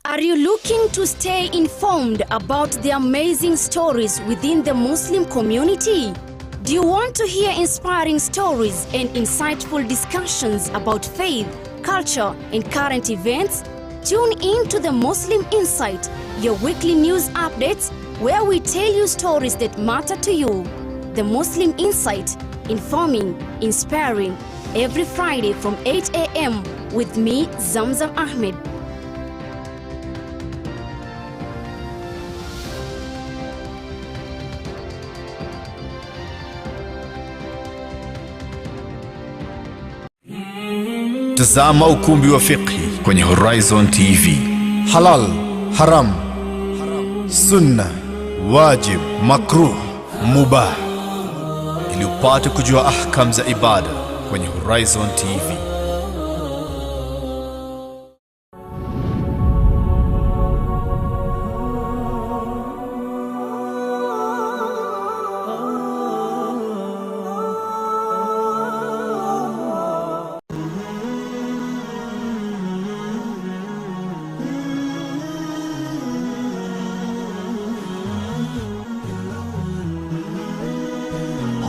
Are you looking to stay informed about the amazing stories within the Muslim community? Do you want to hear inspiring stories and insightful discussions about faith, culture, and current events? Tune in to the Muslim Insight, your weekly news updates where we tell you stories that matter to you. The Muslim Insight, informing, inspiring, every Friday from 8 a.m. with me, Zazam Ahmed. Tazama ukumbi wa fiqhi kwenye Horizon TV. Halal, haram, sunna, wajib, makruh, mubah, ili upate kujua ahkam za ibada kwenye Horizon TV.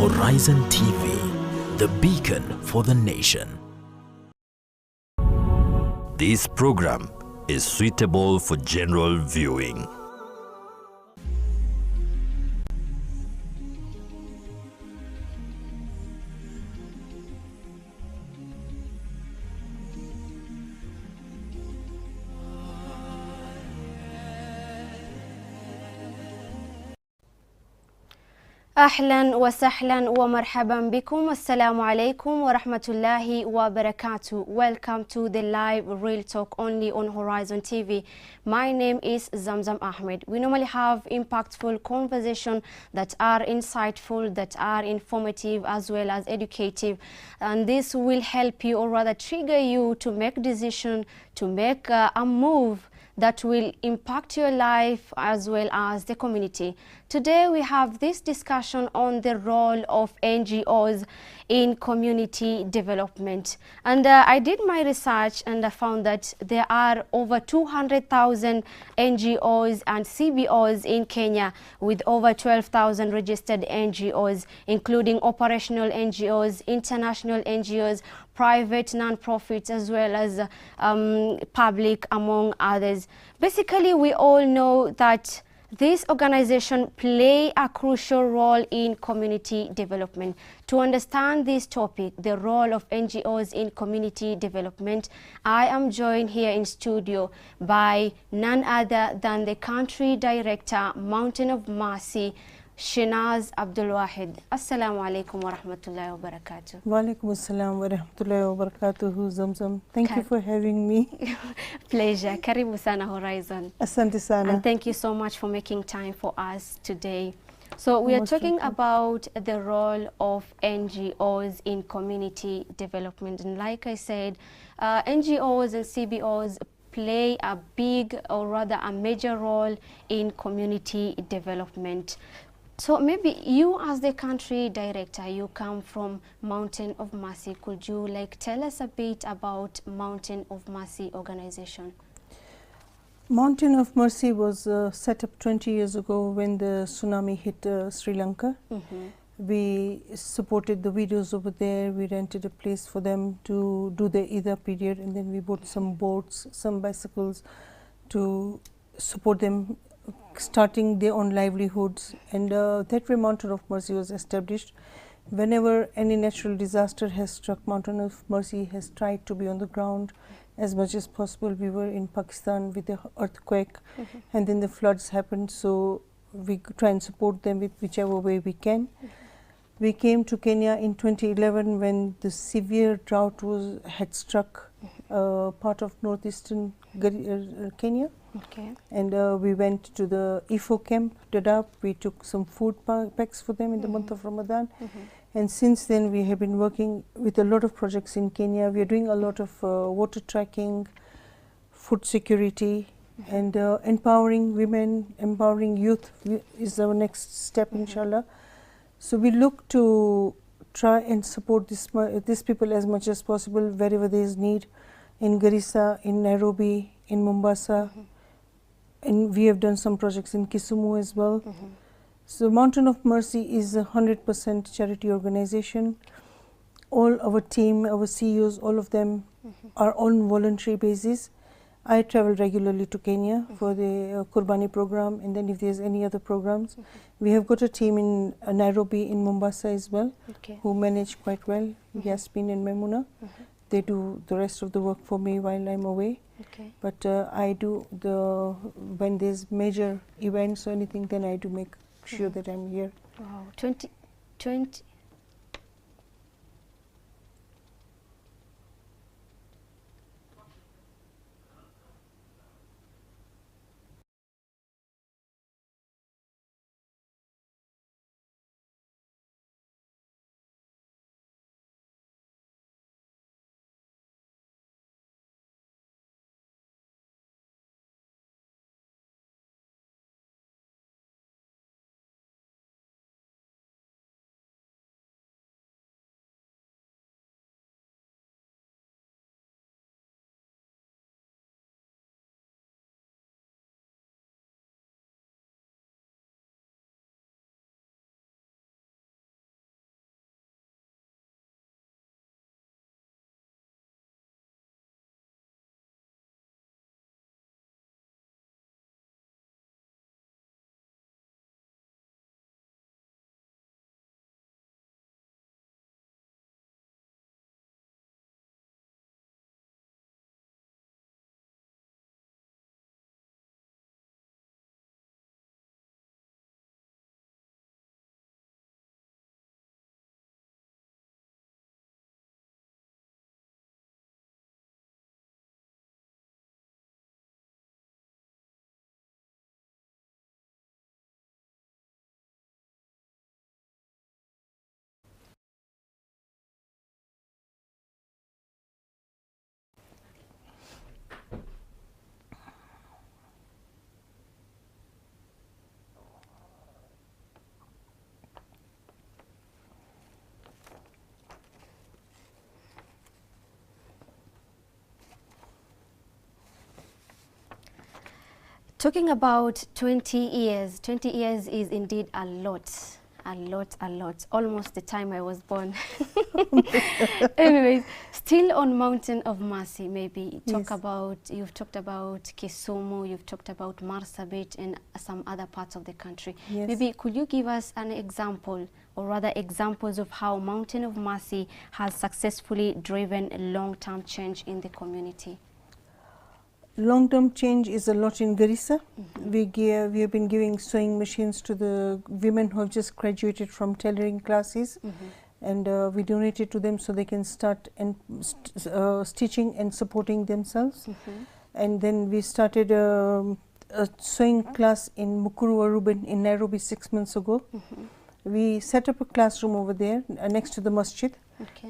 Horizon TV, the beacon for the nation. This program is suitable for general viewing. أهلا وسهلا ومرحبا بكم. Assalamu alaikum wa rahmatullahi wa barakatuh. Welcome to the live real talk only on Horizon TV. My name is Zazam Ahmed. We normally have impactful conversation that are insightful, that are informative as well as educative, and this will help you, or rather trigger you, to make decision, to make a move that will impact your life as well as the community. Today we have this discussion on the role of NGOs in community development. And I did my research and I found that there are over 200,000 NGOs and CBOs in Kenya, with over 12,000 registered NGOs, including operational NGOs, international NGOs, private non-profits, as well as public, among others. Basically, we all know that this organization play a crucial role in community development. To understand this topic, the role of NGOs in community development, I am joined here in studio by none other than the country director, Mountain of Mercy, Shenaz Abdulwahid. Assalamu alaikum wa rahmatullahi wa barakatuh. Wa alaikum assalam wa rahmatullahi wa barakatuh, Zamzam. Thank you for having me. Pleasure. Karibu sana Horizon. Asante sana. And thank you so much for making time for us today. So we are talking about the role of NGOs in community development. And like I said, NGOs and CBOs play a big, or rather a major role in community development. So maybe you, as the country director, you come from Mountain of Mercy. Could you tell us a bit about Mountain of Mercy organization? Mountain of Mercy was set up 20 years ago when the tsunami hit Sri Lanka. We supported the widows over there. We rented a place for them to do the Ida period, and then we bought some boats, some bicycles to support them starting their own livelihoods. And that way Mountain of Mercy was established. Whenever any natural disaster has struck, Mountain of Mercy has tried to be on the ground as much as possible. We were in Pakistan with the earthquake, and then the floods happened, so we try and support them with whichever way we can. We came to Kenya in 2011 when the severe drought had struck part of northeastern Kenya. Okay. And we went to the IFO camp, Dadaab. We took some food packs for them in the month of Ramadan. And since then we have been working with a lot of projects in Kenya. We are doing a lot of water tracking, food security, and empowering women, empowering youth is our next step, inshallah. So we look to try and support these people as much as possible wherever there is need, in Garissa, in Nairobi, in Mombasa, and we have done some projects in Kisumu as well. So Mountain of Mercy is a 100% charity organization. All our team, our CEOs, all of them are on voluntary basis. I travel regularly to Kenya for the Qurbani program, and then if there's any other programs, we have got a team in Nairobi, in Mombasa as well, who manage quite well, Yasmin and Memuna. They do the rest of the work for me while I'm away. But I do when there's major events or anything, then I do make sure that I'm here. Wow, 20. Talking about 20 years, 20 years is indeed a lot, almost the time I was born. Anyways, still on Mountain of Mercy, maybe talk about, you've talked about Kisumu, you've talked about Marsabit and some other parts of the country. Maybe could you give us an example, or rather examples of how Mountain of Mercy has successfully driven long-term change in the community? Long-term change is a lot in Garissa. We have been giving sewing machines to the women who have just graduated from tailoring classes, and we donated to them so they can start stitching and supporting themselves. And then we started a sewing class in Mukuru Aruban in Nairobi 6 months ago. We set up a classroom over there next to the masjid,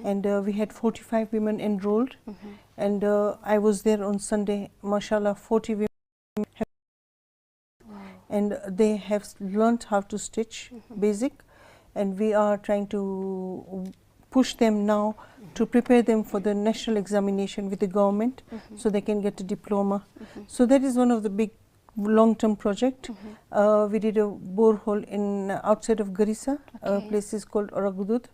and we had 45 women enrolled. And I was there on Sunday, mashallah, 40 women and they have learnt how to stitch basic, and we are trying to push them now to prepare them for the national examination with the government, so they can get a diploma. So that is one of the big long-term project. We did a borehole in outside of Garissa, a place is called Oragudud.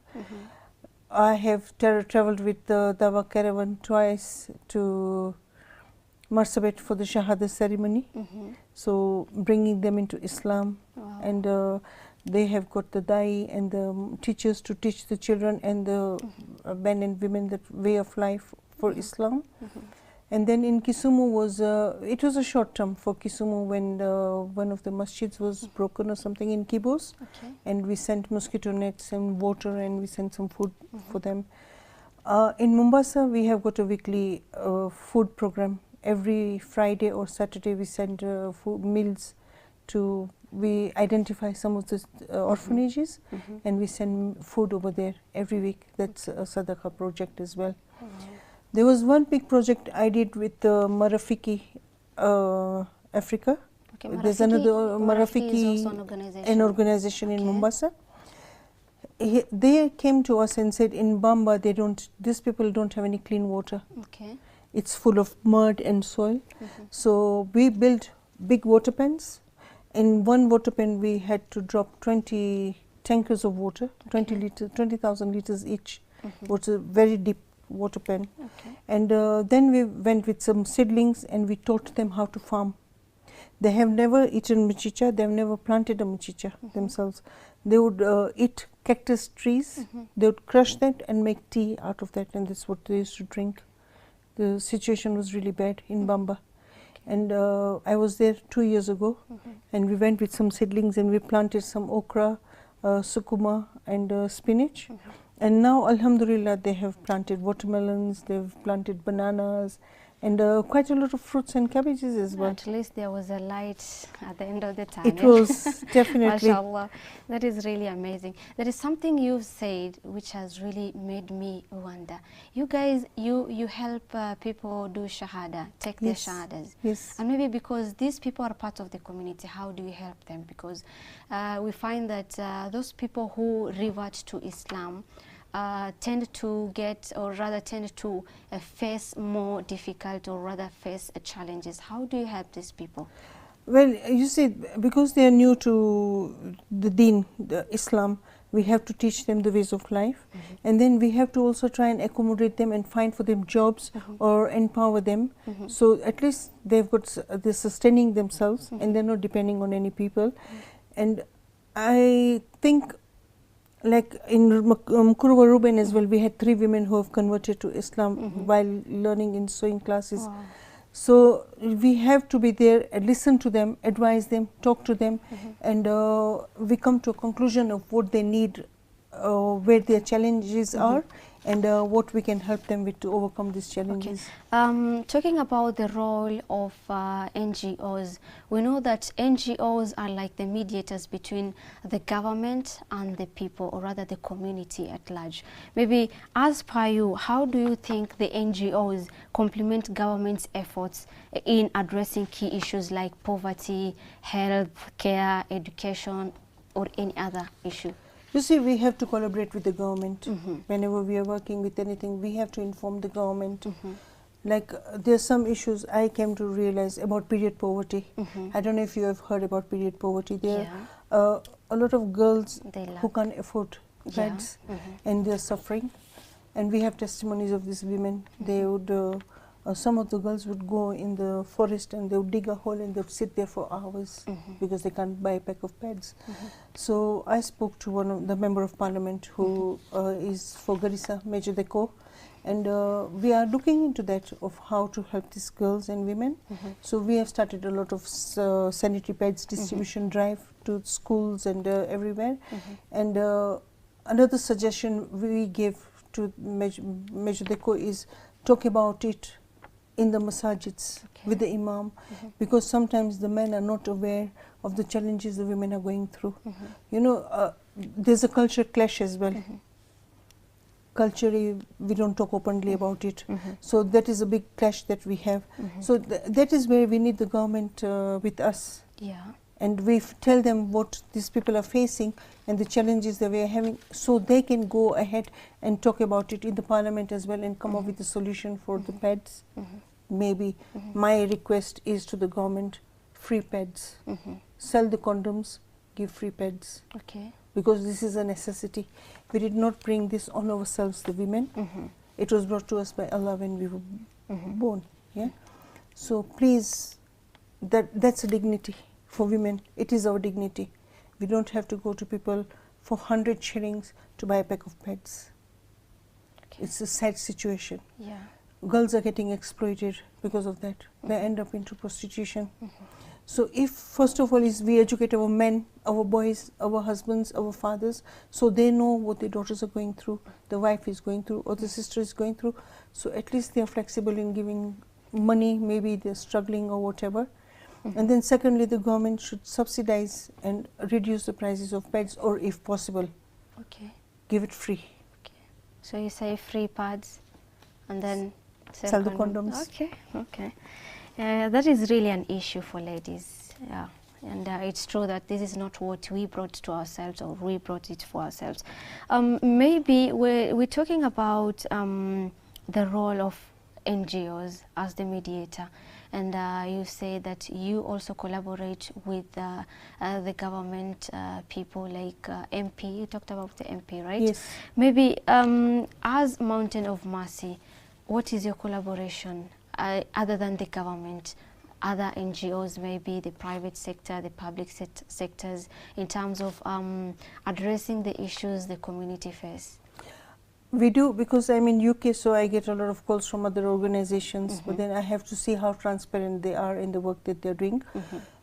I have traveled with the Dawa caravan twice to Marsabit for the Shahada ceremony, so bringing them into Islam. And they have got the Dai and the teachers to teach the children and the men and women the way of life for Islam. And then in Kisumu was, it was a short term for Kisumu when one of the masjids was broken or something in Kibos, and we sent mosquito nets and water, and we sent some food for them. In Mombasa we have got a weekly food program. Every Friday or Saturday we send food meals to, we identify some of the orphanages, and we send food over there every week. That's a Sadaqah project as well. There was one big project I did with Marafiki, Africa. There's another Marafiki, an organization in Mombasa. They came to us and said in Bamba these people don't have any clean water. It's full of mud and soil. So we built big water pans. In one water pan, we had to drop 20 tankers of water, 20,000 liters each. Was a very deep water pan. And then we went with some seedlings and we taught them how to farm. They have never eaten mchicha, they have never planted a mchicha themselves. They would eat cactus trees, they would crush that and make tea out of that, and that's what they used to drink. The situation was really bad in Bamba. And I was there 2 years ago, and we went with some seedlings and we planted some okra, sukuma and spinach. And now, alhamdulillah, they have planted watermelons, they've planted bananas, and quite a lot of fruits and cabbages as well. At least there was a light at the end of the tunnel. It was definitely. MashaAllah. That is really amazing. There is something you've said which has really made me wonder. You guys, you help people do shahada, take their shahadas. Yes. And maybe because these people are part of the community, how do you help them? Because we find that those people who revert to Islam tend to get, or rather tend to face more difficult, or rather face challenges. How do you help these people? Well, you see, because they are new to the deen, the Islam, we have to teach them the ways of life, and then we have to also try and accommodate them and find for them jobs or empower them. So at least they've got, they're sustaining themselves and they're not depending on any people. And I think, like in Mkuruwa Ruben as well, we had 3 women who have converted to Islam while learning in sewing classes. Wow. So we have to be there and listen to them, advise them, talk to them, and we come to a conclusion of what they need, where their challenges are, and what we can help them with to overcome these challenges. Talking about the role of NGOs, we know that NGOs are like the mediators between the government and the people, or rather the community at large. Maybe as per you, how do you think the NGOs complement government's efforts in addressing key issues like poverty, health, care, education, or any other issue? You see, we have to collaborate with the government. Whenever we are working with anything, we have to inform the government. Like there are some issues I came to realize about period poverty. I don't know if you have heard about period poverty. There are a lot of girls who can't afford pads and they are suffering. And we have testimonies of these women. They would, some of the girls would go in the forest and they would dig a hole and they would sit there for hours because they can't buy a pack of pads. So I spoke to one of the member of parliament who is for Garissa, Major Deko, and we are looking into that of how to help these girls and women. So we have started a lot of sanitary pads distribution drive to schools and everywhere. And another suggestion we gave to Major Deko is talk about it in the masajids with the imam, because sometimes the men are not aware of the challenges the women are going through. You know, there's a culture clash as well. Culturally, we don't talk openly about it. So that is a big clash that we have. So that is where we need the government with us. And we tell them what these people are facing and the challenges that we are having, so they can go ahead and talk about it in the parliament as well and come up with a solution for the pads. Maybe my request is to the government, free pads. Sell the condoms, give free pads. Because this is a necessity. We did not bring this on ourselves, the women. It was brought to us by Allah when we were born. So please, that's a dignity. For women, it is our dignity. We don't have to go to people for 100 shillings to buy a pack of pads. It's a sad situation. Girls are getting exploited because of that. They end up into prostitution. So if first of all is we educate our men, our boys, our husbands, our fathers, so they know what their daughters are going through, the wife is going through, or the sister is going through, so at least they are flexible in giving money, maybe they're struggling or whatever. And then secondly, the government should subsidize and reduce the prices of pads, or if possible, give it free. So you say free pads and then sell the condoms. That is really an issue for ladies. And it's true that this is not what we brought to ourselves, or we brought it for ourselves. Maybe we're talking about the role of NGOs as the mediator. and you say that you also collaborate with the government people like MP. You talked about the MP, right? Yes. Maybe as Mountain of Mercy, what is your collaboration other than the government? Other NGOs, maybe the private sector, the public sectors, in terms of addressing the issues the community face? We do, because I'm in UK, so I get a lot of calls from other organizations, but then I have to see how transparent they are in the work that they're doing.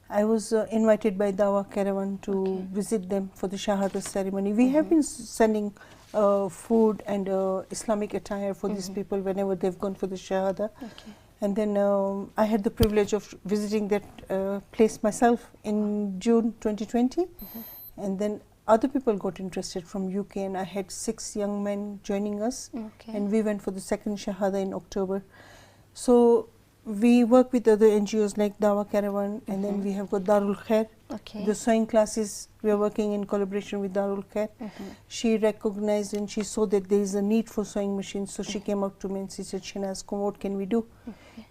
I was invited by Dawa Caravan to visit them for the Shahada ceremony. We have been sending food and Islamic attire for these people whenever they've gone for the Shahada. And then I had the privilege of visiting that place myself in June 2020. And then other people got interested from UK, and I had 6 young men joining us. And we went for the second Shahada in October. So we work with other NGOs like Dawa Caravan, and then we have got Darul Khair. The sewing classes, we are working in collaboration with Darul Khair. She recognized and she saw that there is a need for sewing machines, so she came up to me and she said, Shenaz, what can we do?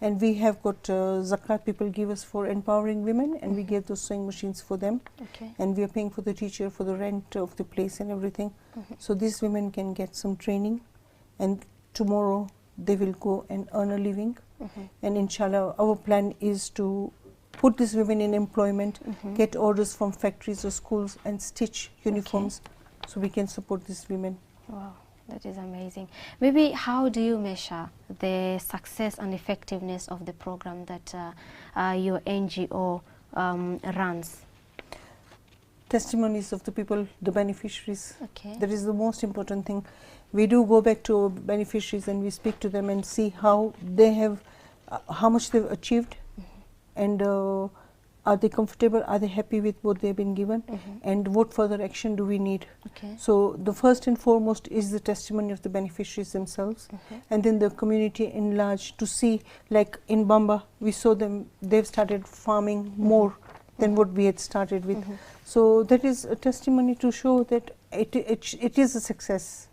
And we have got zakat people give us for empowering women, and we gave those sewing machines for them. And we are paying for the teacher, for the rent of the place and everything. So these women can get some training, and tomorrow they will go and earn a living. And inshallah, our plan is to put these women in employment, get orders from factories or schools, and stitch uniforms so we can support these women. Wow, that is amazing. Maybe how do you measure the success and effectiveness of the program that your NGO runs? Testimonies of the people, the beneficiaries. That is the most important thing. We do go back to our beneficiaries and we speak to them and see how they have, how much they've achieved, and are they comfortable, are they happy with what they've been given, and what further action do we need. So the first and foremost is the testimony of the beneficiaries themselves, and then the community in large, to see, like in Bamba, we saw them, they've started farming more than what we had started with. So that is a testimony to show that it is a success.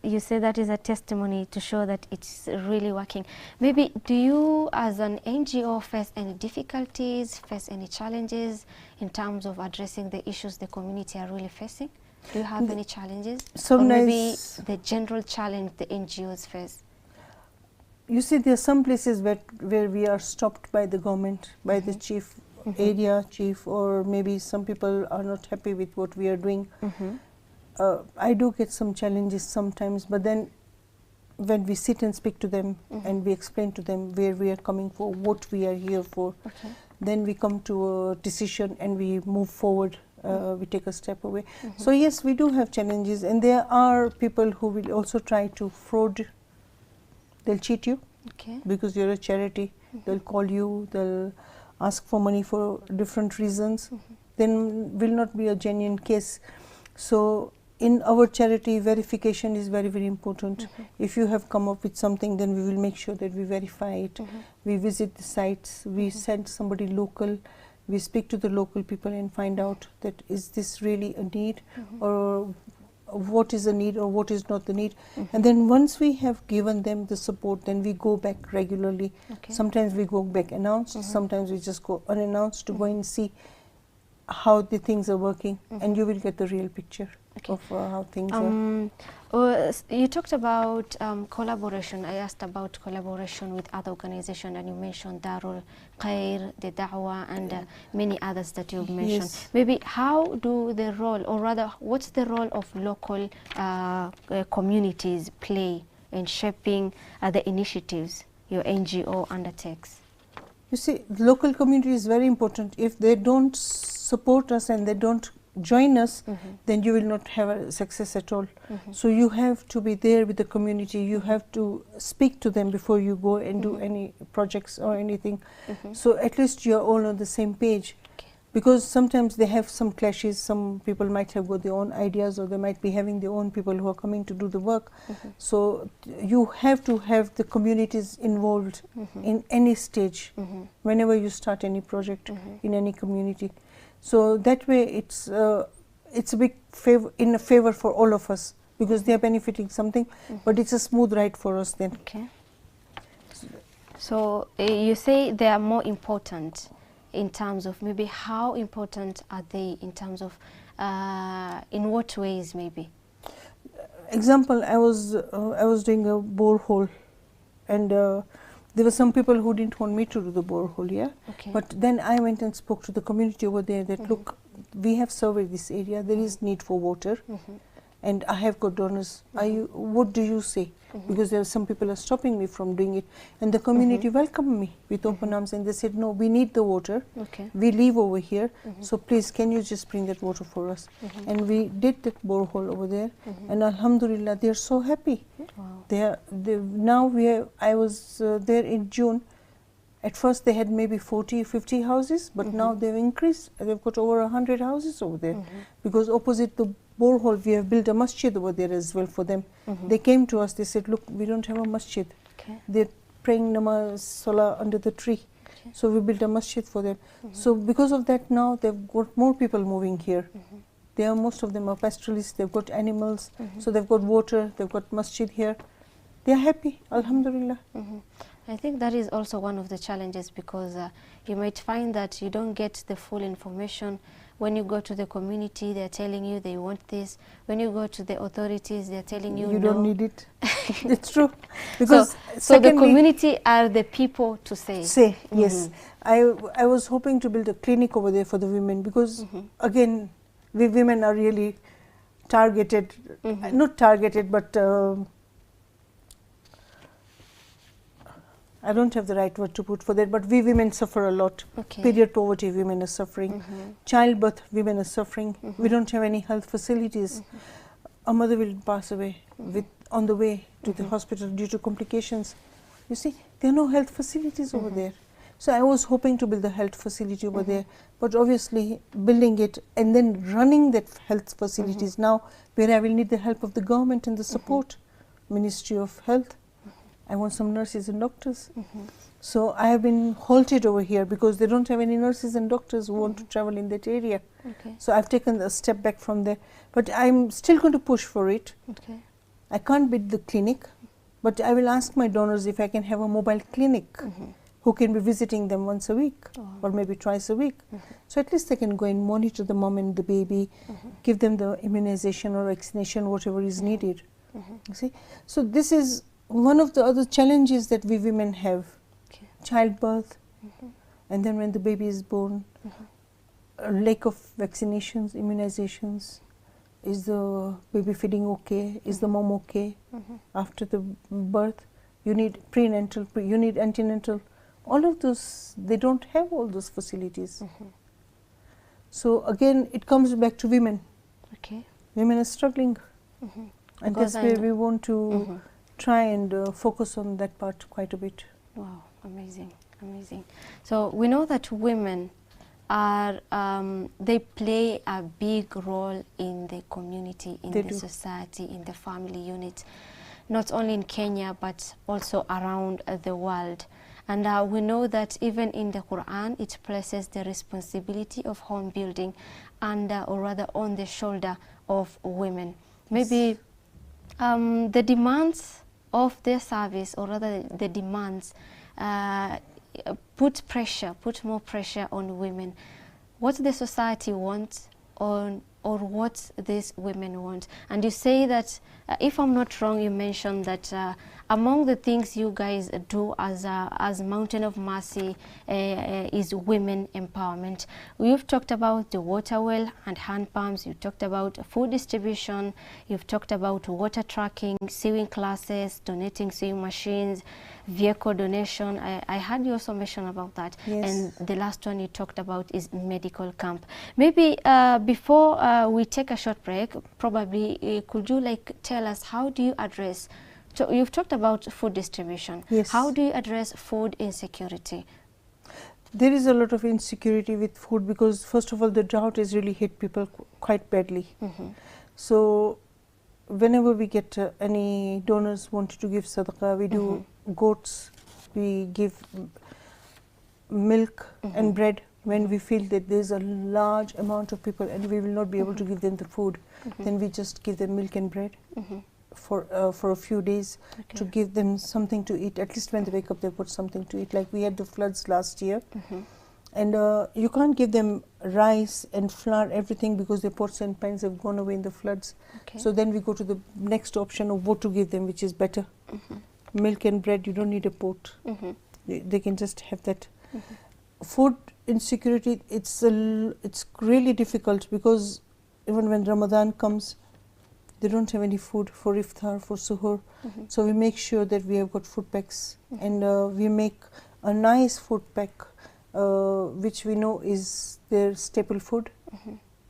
You say that is a testimony to show that it's really working. Maybe do you as an NGO face any difficulties, face any challenges in terms of addressing the issues the community are really facing? Do you have any challenges? Or maybe the general challenge the NGOs face? You see, there are some places where we are stopped by the government, by the chief area chief, or maybe some people are not happy with what we are doing. I do get some challenges sometimes, but then when we sit and speak to them and we explain to them where we are coming for, what we are here for, then we come to a decision and we move forward. We take a step away. So yes, we do have challenges, and there are people who will also try to fraud. They'll cheat you because you're a charity. They'll call you, they'll ask for money for different reasons, then will not be a genuine case. So in our charity, verification is very, very important. If you have come up with something, then we will make sure that we verify it. We visit the sites, we send somebody local, we speak to the local people and find out that is this really a need, or what is a need or what is not the need. And then once we have given them the support, then we go back regularly. Sometimes we go back announced, sometimes we just go unannounced to go and see how the things are working, and you will get the real picture of how things are. You talked about collaboration. I asked about collaboration with other organizations, and you mentioned Darul Khair, the Da'wah, and many others that you've mentioned. Maybe how do the role, or rather, what's the role of local communities play in shaping the initiatives your NGO undertakes? You see, the local community is very important. If they don't support us and they don't join us, then you will not have a success at all. So you have to be there with the community. You have to speak to them before you go and do any projects or anything. So at least you are all on the same page. Because sometimes they have some clashes. Some people might have got their own ideas, or they might be having their own people who are coming to do the work. So you have to have the communities involved in any stage, whenever you start any project in any community. So that way it's a big favor, in a favor for all of us, because they are benefiting something, but it's a smooth ride for us then. So you say they are more important in terms of maybe how important are they in terms of in what ways maybe? Example, I was doing a borehole, and there were some people who didn't want me to do the borehole, yeah. Okay. But then I went and spoke to the community over there that look, we have surveyed this area. There is need for water, and I have got donors. What do you say? Because there are some people are stopping me from doing it, and the community welcomed me with open arms, and they said, no, we need the water. Okay. We live over here, so please can you just bring that water for us? And we did that borehole over there, and Alhamdulillah, they are so happy. Wow. I was there in June. At first they had maybe 40, 50 houses, but now they've increased. They've got over 100 houses over there, because opposite the borehole we have built a masjid over there as well for them. They came to us, they said, look, we don't have a masjid. Okay. They're praying namaz, salah under the tree. So we built a masjid for them. So because of that now they've got more people moving here. Most of them are pastoralists, they've got animals, so they've got water, they've got masjid here. They are happy, Alhamdulillah. I think that is also one of the challenges, because you might find that you don't get the full information. When you go to the community, they're telling you they want this. When you go to the authorities, they're telling you you no. don't need it. It's true. Because so the community are the people to say. Yes. I was hoping to build a clinic over there for the women, because again, we women are really targeted, not targeted, but I don't have the right word to put for that, but we women suffer a lot. Okay. Period poverty, women are suffering. Childbirth, women are suffering. We don't have any health facilities. A mother will pass away on the way to the hospital due to complications. You see, there are no health facilities over there. So I was hoping to build a health facility over there, but obviously building it and then running that health facilities now, where I will need the help of the government and the support, Ministry of Health. I want some nurses and doctors. So I have been halted over here because they don't have any nurses and doctors who want to travel in that area. Okay. So I've taken a step back from there, but I'm still going to push for it. Okay. I can't build the clinic, but I will ask my donors if I can have a mobile clinic who can be visiting them once a week or maybe twice a week. So at least they can go and monitor the mom and the baby, give them the immunization or vaccination, whatever is needed. You see? So this is one of the other challenges that we women have. Okay. Childbirth, and then when the baby is born, a lack of vaccinations, immunizations. Is the baby feeding okay? Is the mom okay? After the birth, you need prenatal, you need antenatal. All of those, they don't have all those facilities. So again, it comes back to women. Okay. Women are struggling, and Because that's where we want to try and focus on that part quite a bit. Wow, amazing, amazing. So we know that women are, they play a big role in the community, in the society, in the family unit, not only in Kenya, but also around the world. And we know that even in the Quran, it places the responsibility of home building under, or rather on the shoulder of women. Maybe the demands of their service, or rather the demands, put more pressure on women. What the society wants or what these women want. And you say that, if I'm not wrong, you mentioned that among the things you guys do as Mountain of Mercy is women empowerment. You've talked about the water well and hand pumps, you talked about food distribution, you've talked about water tracking, sewing classes, donating sewing machines, vehicle donation. I heard you also mention about that. Yes. And the last one you talked about is medical camp. Maybe before we take a short break, probably could you tell us, how do you address, so you've talked about food distribution. Yes. How do you address food insecurity? There is a lot of insecurity with food because first of all the drought has really hit people quite badly. So whenever we get any donors wanted to give sadaqah, we do goats, we give milk and bread when we feel that there's a large amount of people and we will not be able to give them the food, then we just give them milk and bread. for a few days to give them something to eat. At least when they wake up, they put something to eat. Like we had the floods last year, and you can't give them rice and flour, everything, because their pots and pans have gone away in the floods. So then we go to the next option of what to give them, which is better. Milk and bread, you don't need a pot. They can just have that. Food insecurity, it's really difficult, because even when Ramadan comes, they don't have any food for iftar, for suhoor. So we make sure that we have got food packs, and we make a nice food pack which we know is their staple food.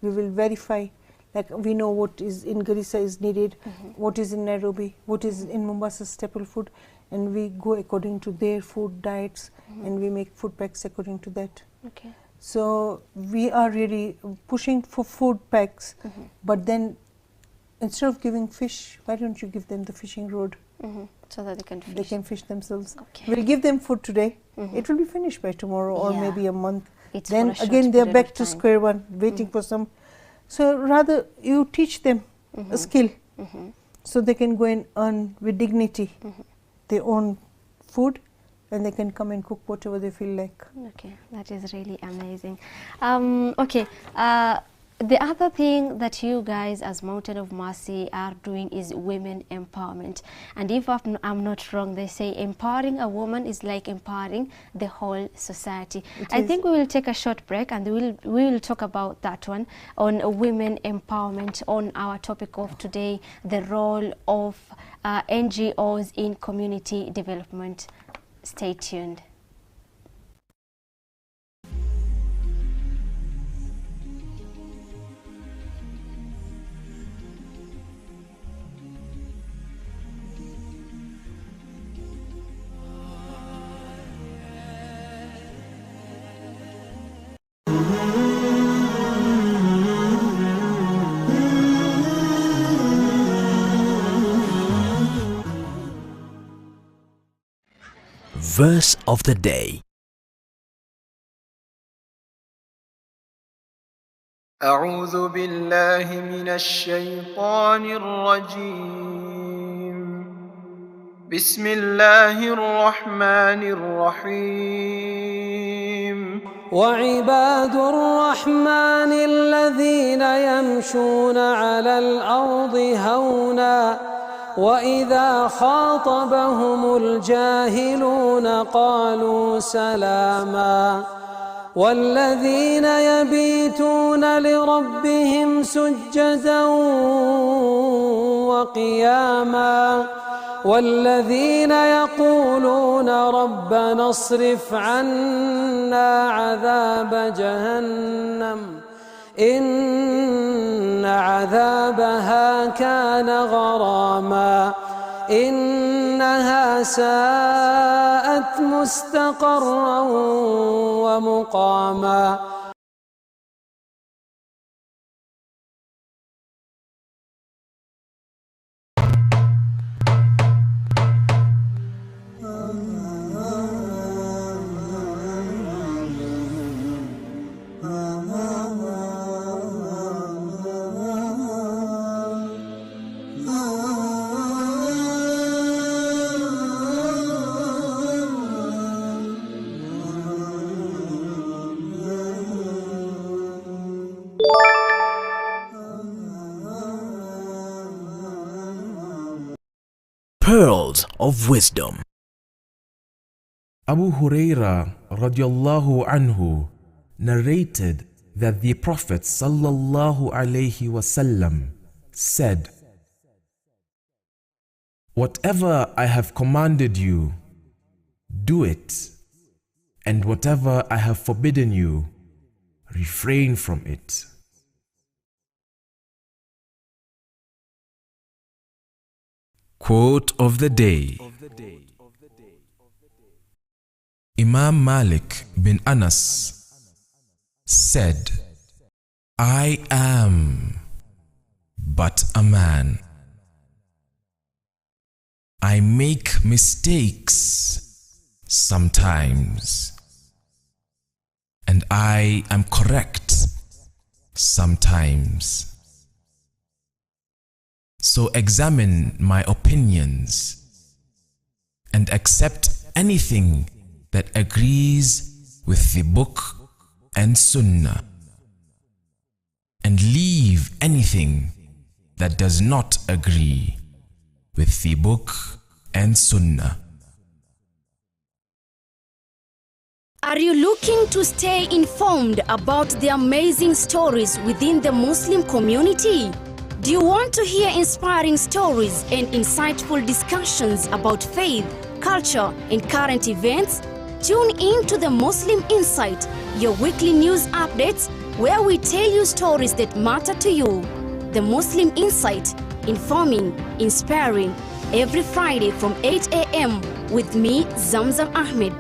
We will verify, like we know what is in Garissa is needed, what is in Nairobi, what is in Mombasa staple food, and we go according to their food diets, and we make food packs according to that. So we are really pushing for food packs, but then instead of giving fish, why don't you give them the fishing rod? So that they can fish. They can fish themselves. We'll give them food today. It will be finished by tomorrow or maybe a month. Then again they're back to square one, waiting for some. So rather you teach them a skill, so they can go and earn with dignity their own food, and they can come and cook whatever they feel like. Okay, that is really amazing. The other thing that you guys as Mountain of Mercy are doing is women empowerment. And if I'm not wrong, they say empowering a woman is like empowering the whole society. I think we will take a short break, and we will talk about that one, on women empowerment, on our topic of today, the role of NGOs in community development. Stay tuned. Verse of the day. أعوذ بالله من الشيطان الرجيم. بسم الله الرحمن الرحيم. وعباد الرحمن الذين يمشون على الأرض هونا وإذا خاطبهم الجاهلون قالوا سلاما والذين يبيتون لربهم سجدا وقياما والذين يقولون ربنا اصرف عنا عذاب جهنم إن عذابها كان غراما إنها ساءت مستقرا ومقاما. Pearls of Wisdom. Abu Huraira radiallahu anhu narrated that the Prophet sallallahu alaihi wasallam said, "Whatever I have commanded you, do it, and whatever I have forbidden you, refrain from it." Quote of the day. Imam Malik bin Anas said, "I am but a man. I make mistakes sometimes, and I am correct sometimes. So examine my opinions and accept anything that agrees with the book and sunnah, and leave anything that does not agree with the book and sunnah. Are you looking to stay informed about the amazing stories within the Muslim community? Do you want to hear inspiring stories and insightful discussions about faith, culture, and current events? Tune in to the Muslim Insight, your weekly news updates where we tell you stories that matter to you. The Muslim Insight, informing, inspiring, every Friday from 8 a.m. with me, Zazam Ahmed.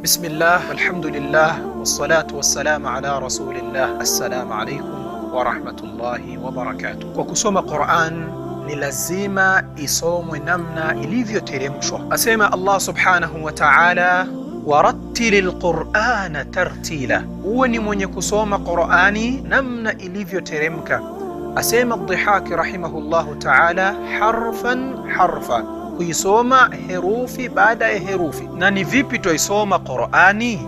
بسم الله والحمد لله والصلاة والسلام على رسول الله. Assalamu alaikum wa rahmatullahi wa barakatuh. Kwa kusoma Qur'an ni lazima isomwe namna ilivyoteremshwa. Asema Allah subhanahu wa ta'ala, warattilil Qur'ana tartila, uwe ni mwenye kusoma Qur'ani namna ilivyoteremka. Asema Dhihaki rahimahullahu ta'ala, harfan harfa, kuisoma herufi baada ya herufi. Na ni vipi tuisoma Qur'ani?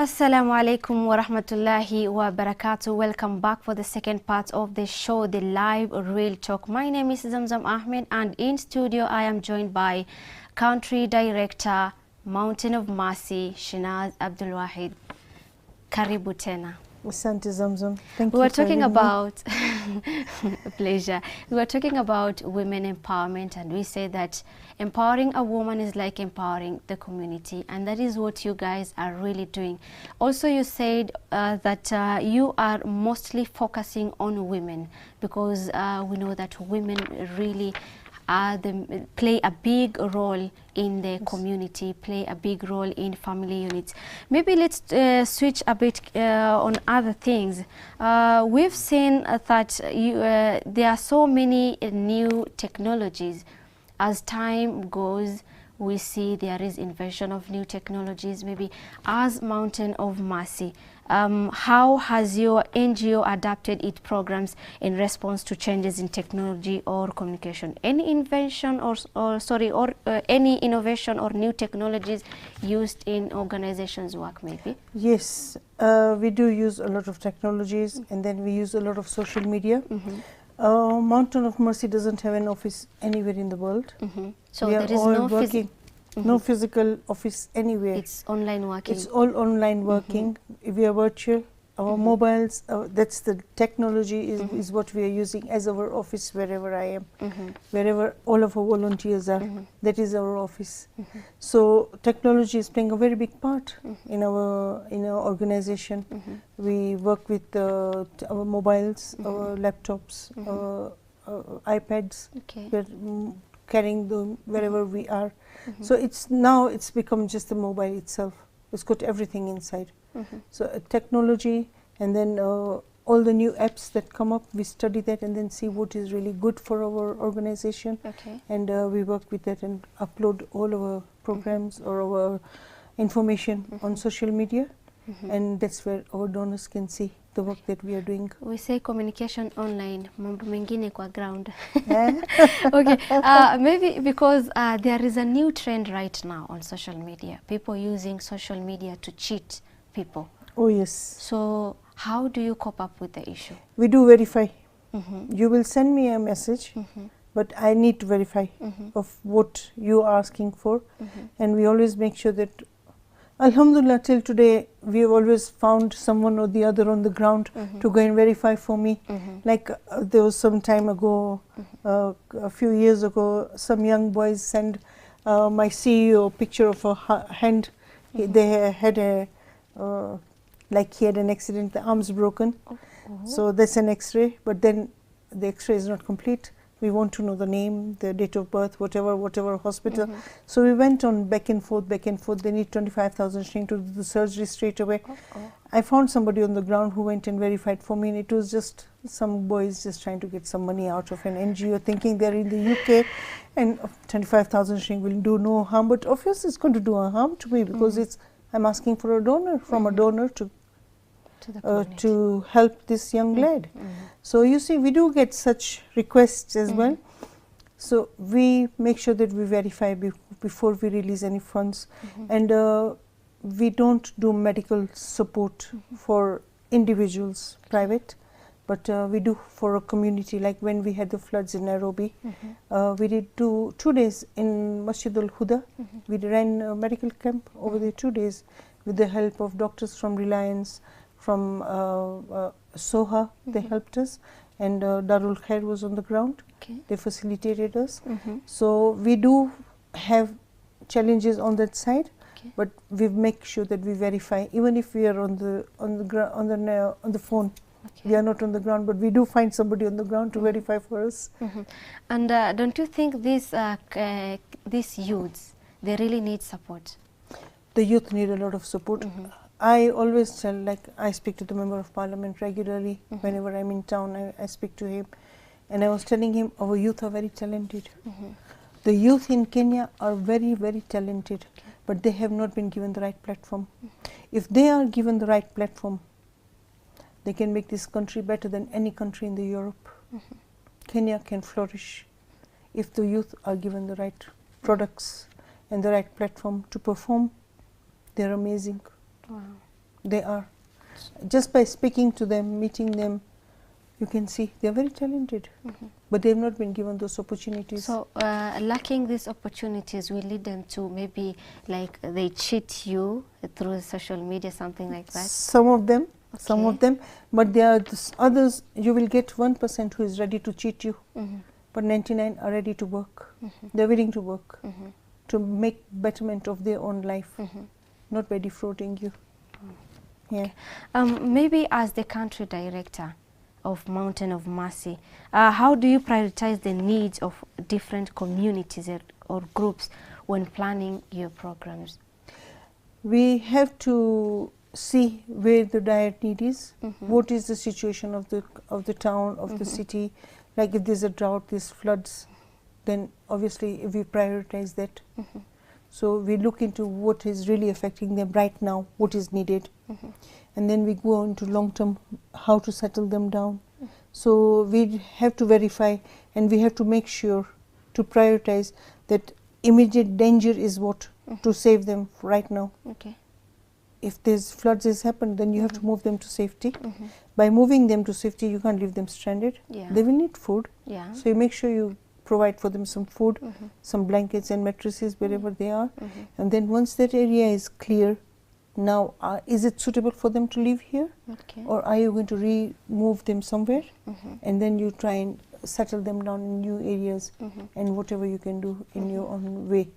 Assalamu alaikum wa rahmatullahi wa barakatuh. Welcome back for the second part of the show, the live real talk. My name is Zamzam Ahmed, and in studio I am joined by Country Director, Mountain of Mercy, Shenaz Abdulwahid. Karibu tena. Asante Zamzam. Thank you. We were talking about a pleasure. We were talking about women empowerment, and we say that empowering a woman is like empowering the community, and that is what you guys are really doing. Also, you said that you are mostly focusing on women because we know that women really play a big role in the community, play a big role in family units. Maybe let's switch a bit on other things. We've seen that there are so many new technologies. As time goes, we see there is invention of new technologies. Maybe as Mountain of Mercy, how has your NGO adapted its programs in response to changes in technology or communication? Any invention or any innovation or new technologies used in organizations' work, maybe? Yes, we do use a lot of technologies, and then we use a lot of social media. Mountain of Mercy doesn't have an office anywhere in the world. So we there are is all no working. No physical office anywhere. It's online working. It's all online working. We are virtual. Our mobiles, that's the technology is what we are using as our office wherever I am. Wherever all of our volunteers are, that is our office. So technology is playing a very big part in our organization. We work with our mobiles, our laptops, our iPads. We're carrying them wherever we are. So it's become just the mobile itself. It's got everything inside. So technology, and then all the new apps that come up, we study that and then see what is really good for our organization. And we work with that and upload all our programs or our information on social media. And that's where our donors can see the work that we are doing. We say communication online, mambo mengine kwa ground. Okay, maybe because there is a new trend right now on social media. People using social media to cheat people. Oh yes. So how do you cope up with the issue? We do verify. You will send me a message, but I need to verify of what you are asking for. And we always make sure that Alhamdulillah, till today, we have always found someone or the other on the ground to go and verify for me. Like there was some time ago, a few years ago, some young boys sent my CEO a picture of a hand. They had a, like he had an accident, the arm's broken. So that's an X-ray, but then the X-ray is not complete. We want to know the name, the date of birth, whatever hospital. So we went on back and forth. They need 25,000 shilling to do the surgery straight away. I found somebody on the ground who went and verified for me, and it was just some boys just trying to get some money out of an NGO, thinking they're in the UK, and 25,000 shilling will do no harm. But obviously it's going to do a harm to me, because I'm asking for a donor, from a donor to help this young lad. So you see, we do get such requests as well. So we make sure that we verify before we release any funds. And we don't do medical support for individuals, private, but we do for a community. Like when we had the floods in Nairobi, we did 2 days in Masjid al-Huda. We ran a medical camp over there 2 days with the help of doctors from Reliance, from Soha, they helped us, and Darul Khair was on the ground. They facilitated us. So we do have challenges on that side, but we make sure that we verify, even if we are on the phone. We are not on the ground, but we do find somebody on the ground to verify for us. And don't you think these youths, they really need support? The youth need a lot of support. I always tell, like I speak to the Member of Parliament regularly. Whenever I'm in town, I speak to him, and I was telling him our youth are very talented. The youth in Kenya are very, very talented, but they have not been given the right platform. If they are given the right platform, they can make this country better than any country in the Europe. Kenya can flourish if the youth are given the right products and the right platform to perform. They're amazing. Wow. They are. Just by speaking to them, meeting them, you can see they're very talented, but they've not been given those opportunities. So lacking these opportunities will lead them to maybe like they cheat you through social media, something like that? Some of them, but there are others. You will get 1% who is ready to cheat you, but 99 are ready to work. They're willing to work to make betterment of their own life. Not by defrauding you. Yeah. Maybe as the country director of Mountain of Mercy, how do you prioritize the needs of different communities or groups when planning your programs? We have to see where the dire need is, what is the situation of the town, of the city. Like if there's a drought, there's floods, then obviously we prioritize that. So we look into what is really affecting them right now, what is needed, and then we go into long term, how to settle them down. So we have to verify, and we have to make sure to prioritize that immediate danger is what to save them right now. If there's floods has happened, then you have to move them to safety. By moving them to safety, you can't leave them stranded. They will need food. So you make sure you provide for them some food, some blankets and mattresses wherever they are. And then once that area is clear, now is it suitable for them to live here? Or are you going to remove them somewhere? And then you try and settle them down in new areas, and whatever you can do in your own way.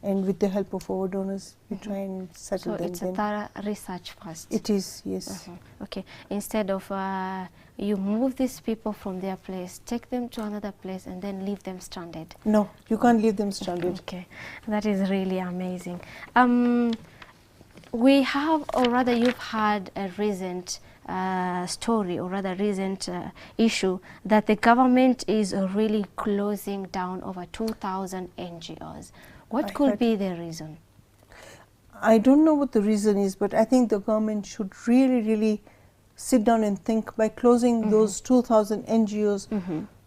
And with the help of our donors, we try and settle them. So it's a thorough research first. It is, yes. Okay. Instead of you move these people from their place, take them to another place, and then leave them stranded. No, you can't leave them stranded. Okay, that is really amazing. We have, or rather, you've had a recent story, or rather recent issue, that the government is really closing down over 2,000 NGOs. What could be the reason? I don't know what the reason is, but I think the government should really sit down and think, by closing those 2,000 NGOs,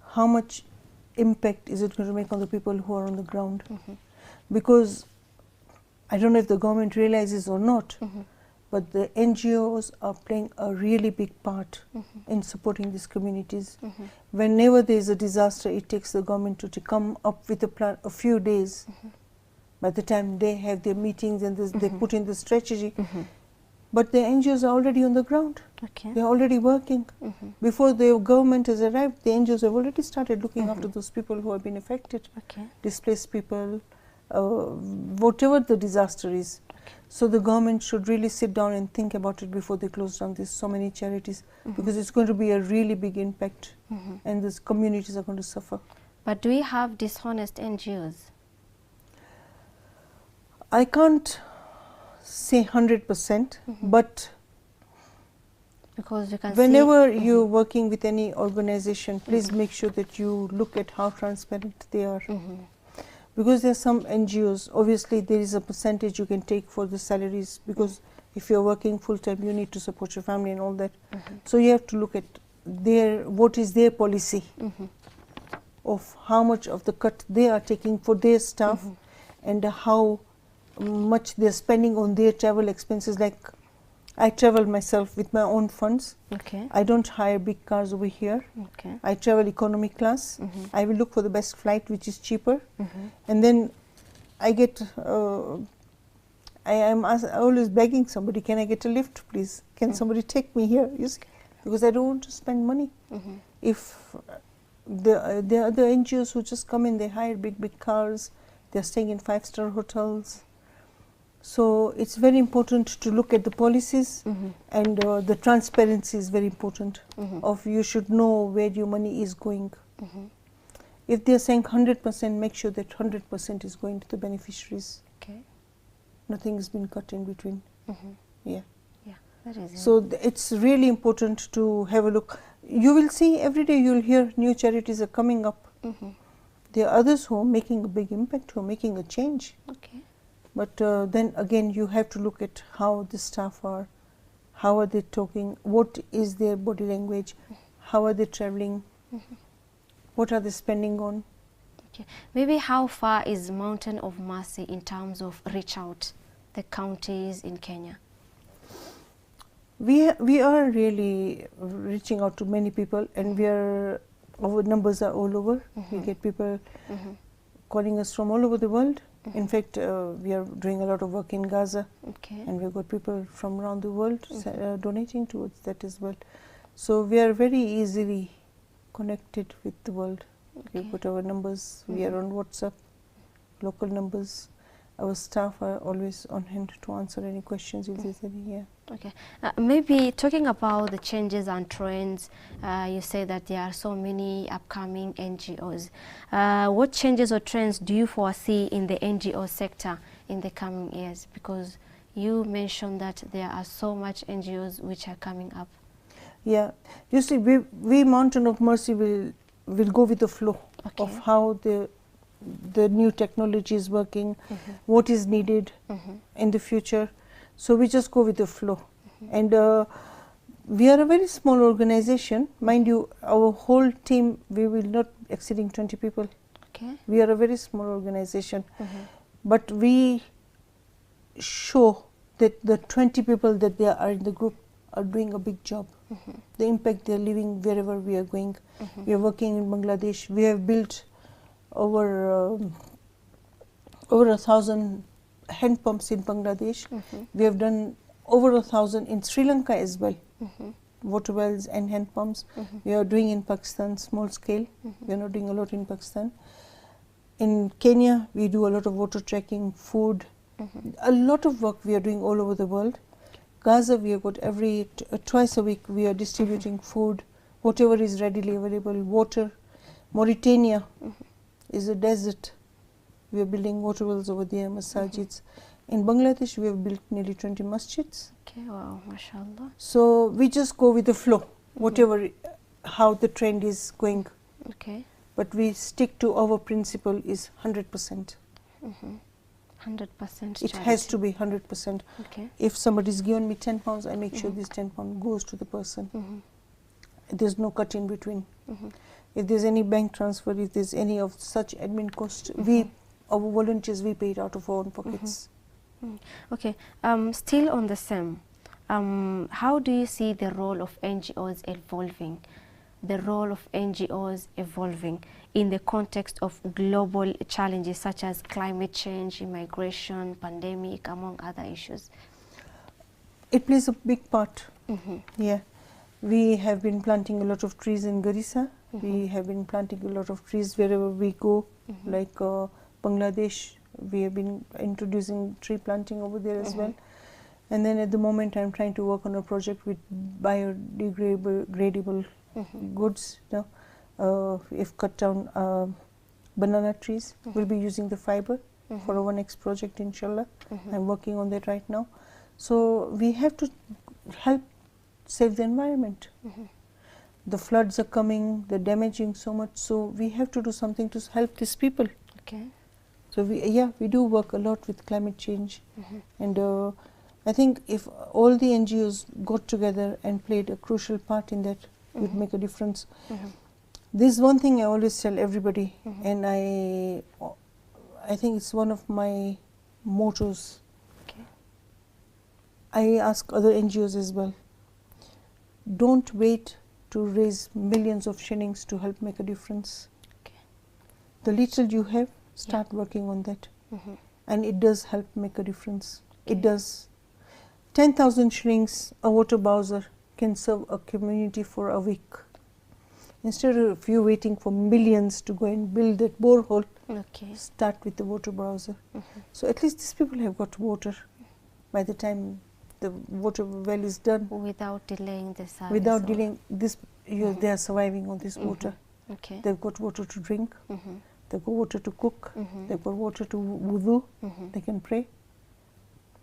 how much impact is it going to make on the people who are on the ground? Because I don't know if the government realizes or not, but the NGOs are playing a really big part in supporting these communities. Whenever there is a disaster, it takes the government to come up with a plan, a few days, By the time they have their meetings and they put in the strategy, but the NGOs are already on the ground. Okay. They are already working. Before the government has arrived, the NGOs have already started looking after those people who have been affected, displaced people, whatever the disaster is. So the government should really sit down and think about it before they close down these so many charities, because it's going to be a really big impact, and these communities are going to suffer. But do we have dishonest NGOs? I can't say 100%, but because you can whenever you're working with any organization, please make sure that you look at how transparent they are. Because there are some NGOs, obviously there is a percentage you can take for the salaries, because if you're working full time you need to support your family and all that. So you have to look at what is their policy of how much of the cut they are taking for their staff, and how much they're spending on their travel expenses. Like I travel myself with my own funds. I don't hire big cars over here. I travel economy class. I will look for the best flight which is cheaper, and then I get I am always begging somebody, can I get a lift please, can somebody take me here, you see, because I don't want to spend money. If the other NGOs who just come in, they hire big cars, they're staying in 5-star hotels. So it's very important to look at the policies, and the transparency is very important. Of you should know where your money is going. If they're saying 100%, make sure that 100% is going to the beneficiaries. Nothing has been cut in between. Yeah. That is so it's really important to have a look. You will see every day, you'll hear new charities are coming up. There are others who are making a big impact, who are making a change. But then again, you have to look at how the staff are, how are they talking, what is their body language, how are they traveling, what are they spending on. Maybe how far is Mountain of Mercy in terms of reach out the counties in Kenya? We are really reaching out to many people, and our numbers are all over. We get people calling us from all over the world. In fact, we are doing a lot of work in Gaza, and we've got people from around the world donating towards that as well. So we are very easily connected with the world. We've got our numbers, we are on WhatsApp, local numbers. Our staff are always on hand to answer any questions if there's any. Maybe talking about the changes and trends, you say that there are so many upcoming NGOs. What changes or trends do you foresee in the NGO sector in the coming years? Because you mentioned that there are so much NGOs which are coming up. Yeah, you see, we Mountain of Mercy will go with the flow of how the new technology is working, what is needed in the future. So we just go with the flow. And we are a very small organization. Mind you, our whole team, we will not exceeding 20 people. We are a very small organization. But we show that the 20 people that they are in the group are doing a big job. The impact they are leaving wherever we are going. We are working in Bangladesh. We have built over 1,000 hand pumps in Bangladesh. We have done over 1,000 in Sri Lanka as well. Water wells and hand pumps. We are doing in Pakistan small scale. We are not doing a lot in Pakistan. In Kenya, we do a lot of water tracking, food. A lot of work we are doing all over the world. Gaza, we have got twice a week we are distributing food, whatever is readily available, water. Mauritania is a desert. We are building water wells over there, masajids. In Bangladesh, we have built nearly 20 masjids. Wow, mashallah. So we just go with the flow, whatever, how the trend is going. But we stick to our principle is 100%. 100%. It has to be 100%. If somebody's given me £10, I make sure this £10 goes to the person. There's no cut in between. If there's any bank transfer, if there's any of such admin cost, our volunteers, we pay it out of our own pockets. Still on the same, how do you see the role of NGOs evolving? the role of NGOs evolving in the context of global challenges such as climate change, immigration, pandemic, among other issues? It plays a big part. Yeah, we have been planting a lot of trees in Garissa. We have been planting a lot of trees wherever we go, like Bangladesh. We have been introducing tree planting over there as well. And then at the moment I'm trying to work on a project with biodegradable goods. You know, if cut down banana trees, we'll be using the fiber for our next project, inshallah. I'm working on that right now. So we have to help save the environment. The floods are coming, they're damaging so much, so we have to do something to help these people. Okay. So we do work a lot with climate change, and I think if all the NGOs got together and played a crucial part in that, it would make a difference. This is one thing I always tell everybody, and I think it's one of my mottos. Okay. I ask other NGOs as well, don't wait to raise millions of shillings to help make a difference. Okay. The little you have, start working on that, and it does help make a difference. It does. 10,000 shillings, a water bowser can serve a community for a week. Instead of you waiting for millions to go and build that borehole, start with the water bowser. So at least these people have got water by the time the water well is done. Without delaying the service. Without delaying this, they are surviving on this water. Okay. They've got water to drink. They've got water to cook. They've got water to wudu. They can pray.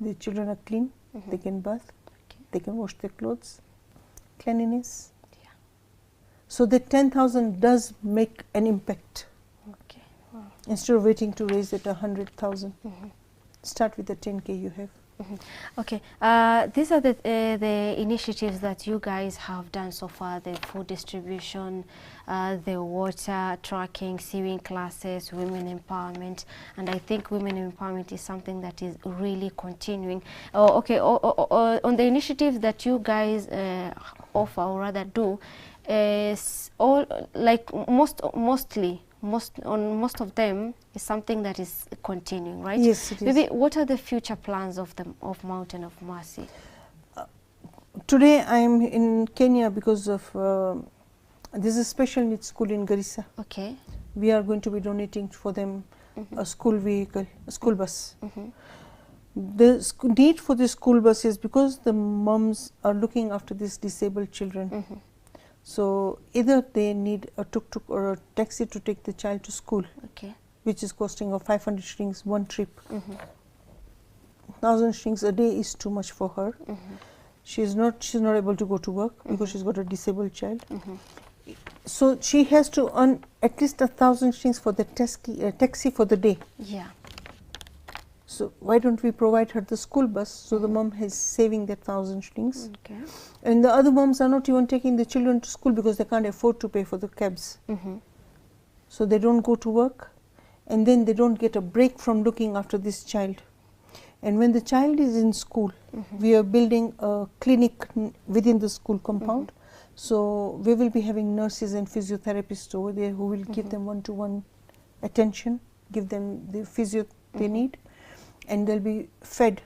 The children are clean. They can bath. They can wash their clothes. Cleanliness. Yeah. So that 10,000 does make an impact. Okay. Wow. Instead of waiting to raise it 100,000, start with the 10K you have. Okay, these are the initiatives that you guys have done so far: the food distribution, the water tracking, sewing classes, women empowerment, and I think women empowerment is something that is really continuing. Okay, on the initiatives that you guys offer, or rather do, is all like most of them is something that is continuing, right? Yes, it is. Maybe what are the future plans of Mountain of Mercy? Today I am in Kenya because of this is a special needs school in Garissa. Okay. We are going to be donating for them a school vehicle, a school bus. The need for the school bus is because the moms are looking after these disabled children. So either they need a tuk-tuk or a taxi to take the child to school, which is costing of 500 shillings one trip. 1,000 shillings a day is too much for her. She's not able to go to work because she's got a disabled child. So she has to earn at least 1,000 shillings for the taxi for the day. Yeah. So why don't we provide her the school bus, so the mom is saving that 1,000 shillings. Okay. And the other moms are not even taking the children to school because they can't afford to pay for the cabs. So they don't go to work, and then they don't get a break from looking after this child. And when the child is in school, we are building a clinic within the school compound. So we will be having nurses and physiotherapists over there who will give them one-to-one attention, give them the physio they need, and they'll be fed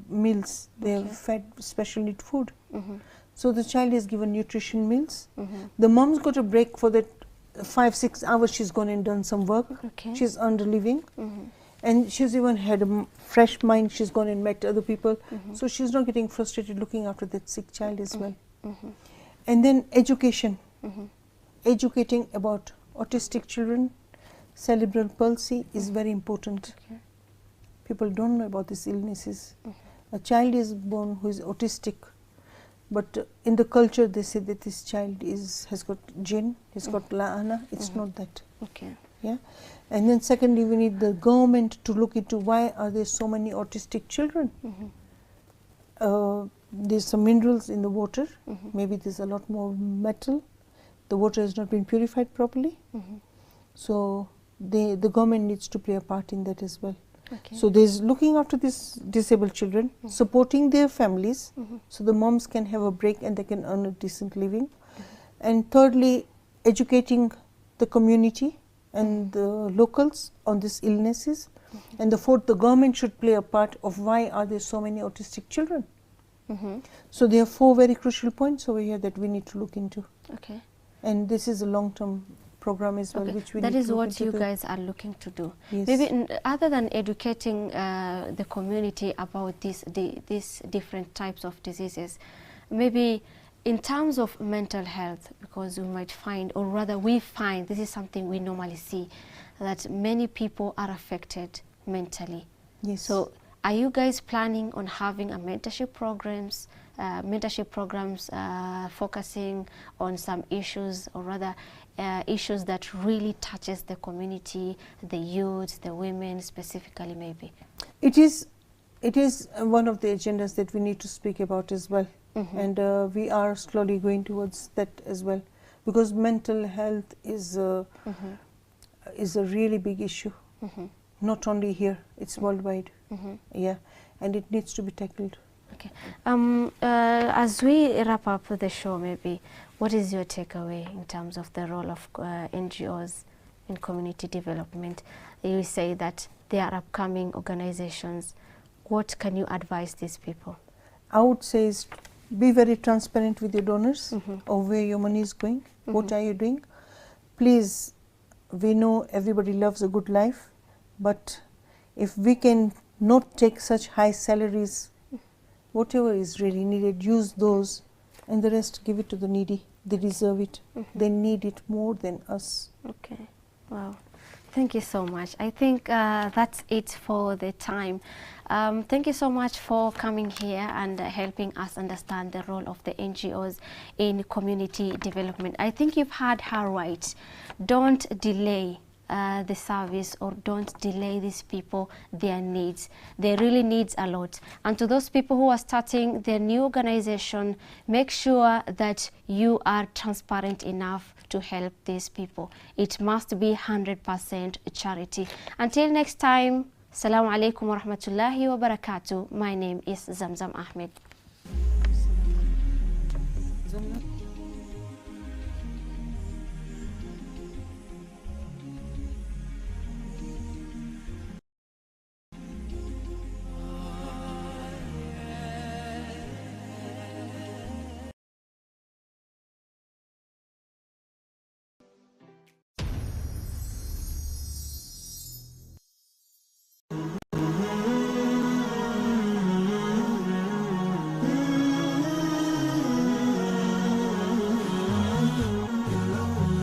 meals. They are fed special need food. So the child is given nutrition meals. The mom's got a break for that 5-6 hours. She's gone and done some work. She's earned a living. And she's even had a fresh mind. She's gone and met other people. So she's not getting frustrated looking after that sick child as well. And then education. Educating about autistic children, cerebral palsy is very important. People don't know about these illnesses. A child is born who is autistic, but in the culture they say that this child has got jinn, he's got la'ana. It's not that. Okay. Yeah. And then secondly, we need the government to look into why are there so many autistic children. There's some minerals in the water. Maybe there's a lot more metal. The water has not been purified properly. So the government needs to play a part in that as well. So there's looking after these disabled children, supporting their families, so the moms can have a break and they can earn a decent living. And thirdly, educating the community and the locals on these illnesses. And the fourth, the government should play a part of why are there so many autistic children. So there are 4 very crucial points over here that we need to look into. Okay. And this is a long-term program as well, which we that need is to look what into you the- guys are looking to do. Yes. Maybe other than educating the community about these different types of diseases, maybe in terms of mental health, because we might find, or rather we find, this is something we normally see, that many people are affected mentally. Yes. So are you guys planning on having a mentorship programs focusing on some issues, or rather issues that really touches the community, the youth, the women specifically maybe? It is one of the agendas that we need to speak about as well. And we are slowly going towards that as well, because mental health is a really big issue. Not only here, it's worldwide. Yeah, and it needs to be tackled. Okay. As we wrap up the show, maybe what is your takeaway in terms of the role of NGOs in community development? You say that they are upcoming organizations. What can you advise these people? I would say is be very transparent with your donors of where your money is going. What are you doing? Please, we know everybody loves a good life, but if we can not take such high salaries, whatever is really needed, use those, and the rest give it to the needy. They deserve it. They need it more than us. Okay. Wow. Thank you so much. I think that's it for the time. Thank you so much for coming here and helping us understand the role of the NGOs in community development. I think you've had her right. Don't delay the service, or don't delay these people their needs. They really need a lot. And to those people who are starting their new organization, make sure that you are transparent enough to help these people. It must be 100% charity. Until next time, Assalamu alaikum wa rahmatullahi wa barakatuh. My name is Zazam Ahmed.